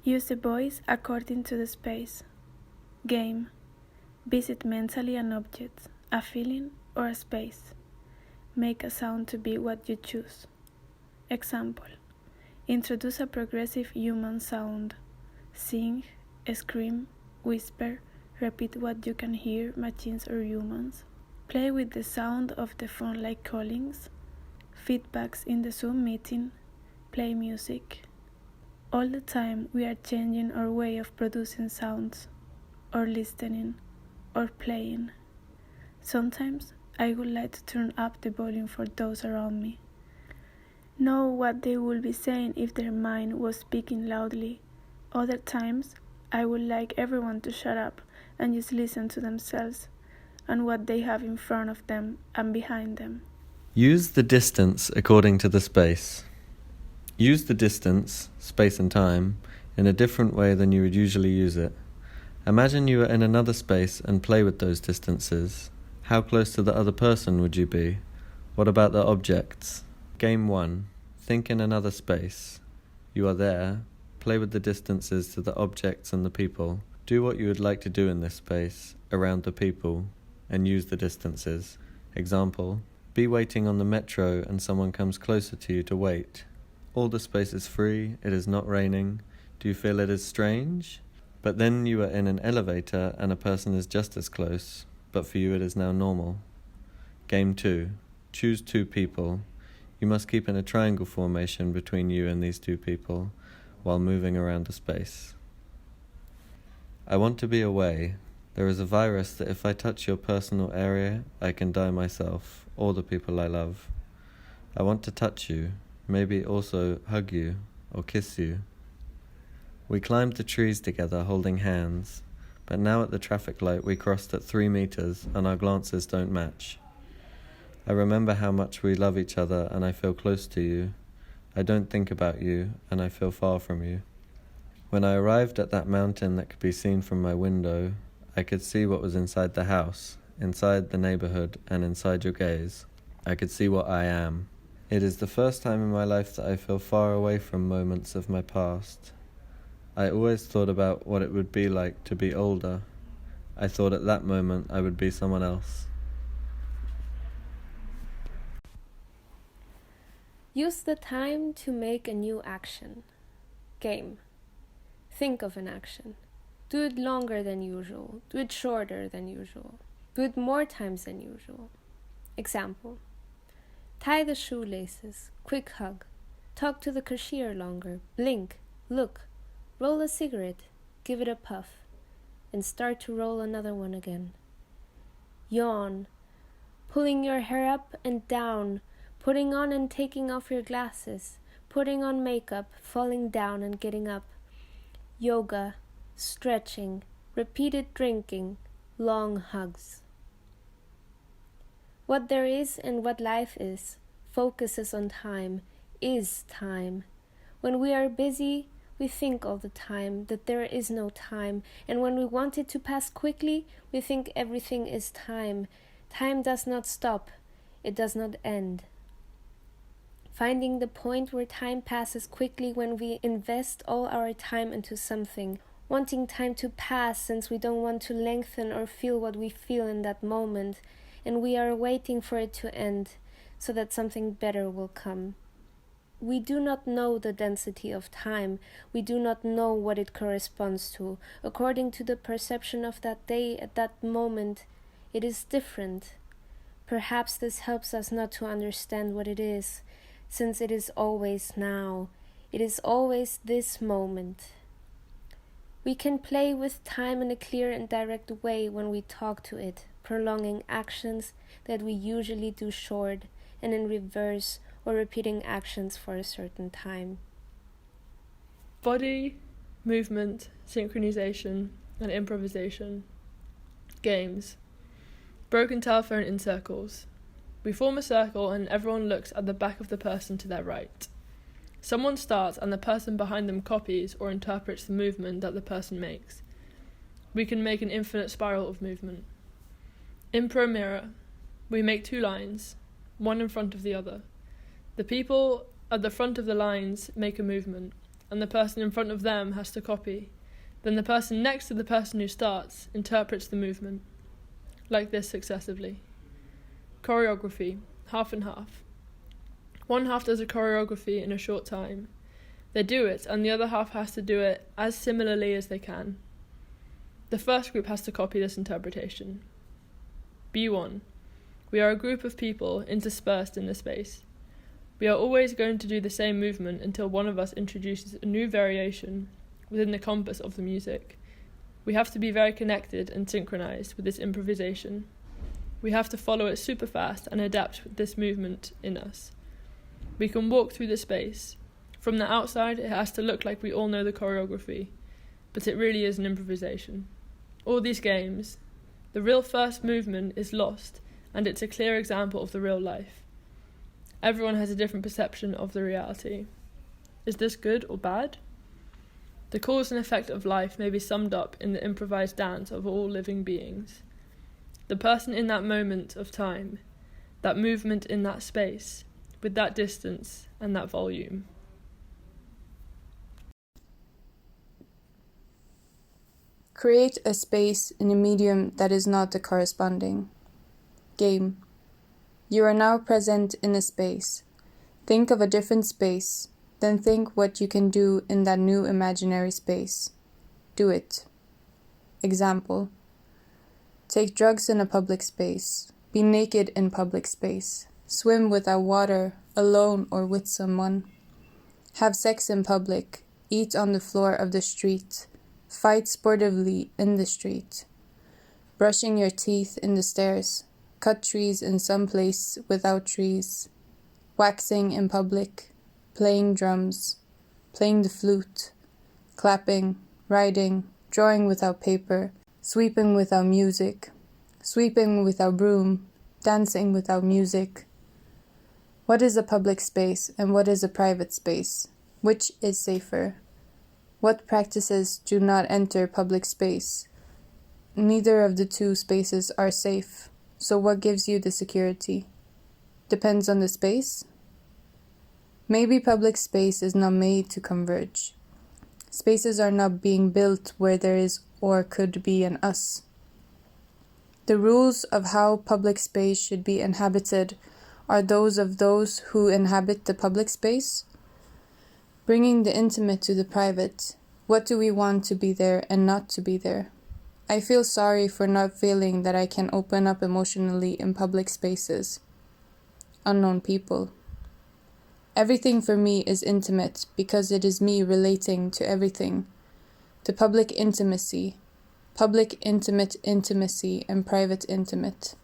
Use the voice according to the space. Game. Visit mentally an object, a feeling, or a space. Make a sound to be what you choose. Example. Introduce a progressive human sound. Sing, scream, whisper, repeat what you can hear, machines or humans. Play with the sound of the phone like callings. Feedbacks in the Zoom meeting. Play music. All the time we are changing our way of producing sounds, or listening, or playing. Sometimes I would like to turn up the volume for those around me. Know what they would be saying if their mind was speaking loudly. Other times, I would like everyone to shut up and just listen to themselves and what they have in front of them and behind them. Use the distance according to the space. Use the distance, space and time, in a different way than you would usually use it. Imagine you are in another space and play with those distances. How close to the other person would you be? What about the objects? Game 1. Think in another space. You are there. Play with the distances to the objects and the people. Do what you would like to do in this space, around the people, and use the distances. Example. Be waiting on the metro and someone comes closer to you to wait. All the space is free, it is not raining. Do you feel it is strange? But then you are in an elevator and a person is just as close, but for you it is now normal. Game 2. Choose 2 people. You must keep in a triangle formation between you and these 2 people while moving around the space. I want to be away. There is a virus that if I touch your personal area, I can die myself, or the people I love. I want to touch you. Maybe also hug you or kiss you. We climbed the trees together holding hands, but now at the traffic light we crossed at 3 meters and our glances don't match. I remember how much we love each other and I feel close to you. I don't think about you and I feel far from you. When I arrived at that mountain that could be seen from my window, I could see what was inside the house, inside the neighborhood and inside your gaze. I could see what I am. It is the first time in my life that I feel far away from moments of my past. I always thought about what it would be like to be older. I thought at that moment I would be someone else. Use the time to make a new action. Game. Think of an action. Do it longer than usual. Do it shorter than usual. Do it more times than usual. Example. Tie the shoelaces, quick hug, talk to the cashier longer, blink, look, roll a cigarette, give it a puff, and start to roll another one again. Yawn, pulling your hair up and down, putting on and taking off your glasses, putting on makeup, falling down and getting up. Yoga, stretching, repeated drinking, long hugs. What there is and what life is focuses on time, is time. When we are busy, we think all the time that there is no time, and when we want it to pass quickly, we think everything is time. Time does not stop, it does not end. Finding the point where time passes quickly when we invest all our time into something, wanting time to pass since we don't want to lengthen or feel what we feel in that moment, and we are waiting for it to end so that something better will come. We do not know the density of time. We do not know what it corresponds to. According to the perception of that day at that moment, it is different. Perhaps this helps us not to understand what it is, since it is always now. It is always this moment. We can play with time in a clear and direct way when we talk to it, prolonging actions that we usually do short, and in reverse, or repeating actions for a certain time. Body, movement, synchronization, and improvisation. Games. Broken telephone in circles. We form a circle and everyone looks at the back of the person to their right. Someone starts and the person behind them copies or interprets the movement that the person makes. We can make an infinite spiral of movement. Impro mirror. We make 2 lines, one in front of the other. The people at the front of the lines make a movement. and the person in front of them has to copy. Then the person next to the person who starts interprets the movement, like this successively. Choreography, half and half. One half does a choreography in a short time. They do it, and the other half has to do it as similarly as they can. The first group has to copy this interpretation. B1. We are a group of people interspersed in the space. We are always going to do the same movement until one of us introduces a new variation within the compass of the music. We have to be very connected and synchronized with this improvisation. We have to follow it super fast and adapt with this movement in us. We can walk through the space. From the outside, it has to look like we all know the choreography, but it really is an improvisation. All these games, the real first movement is lost, and it's a clear example of the real life. Everyone has a different perception of the reality. Is this good or bad? The cause and effect of life may be summed up in the improvised dance of all living beings. The person in that moment of time, that movement in that space, with that distance and that volume. Create a space in a medium that is not the corresponding. Game. You are now present in a space. Think of a different space, then think what you can do in that new imaginary space. Do it. Example. Take drugs in a public space. Be naked in public space. Swim without water, alone or with someone. Have sex in public. Eat on the floor of the street. Fight sportively in the street. Brushing your teeth in the stairs. Cut trees in some place without trees. Waxing in public. Playing drums. Playing the flute. Clapping. Writing. Drawing without paper. Sweeping without music. Sweeping without broom. Dancing without music. What is a public space and what is a private space? Which is safer? What practices do not enter public space? Neither of the two spaces are safe. So what gives you the security? Depends on the space? Maybe public space is not made to converge. Spaces are not being built where there is or could be an us. The rules of how public space should be inhabited are those of those who inhabit the public space. Bringing the intimate to the private, what do we want to be there and not to be there? I feel sorry for not feeling that I can open up emotionally in public spaces. Unknown people. Everything for me is intimate because it is me relating to everything. To public intimacy, public intimate intimacy and private intimate.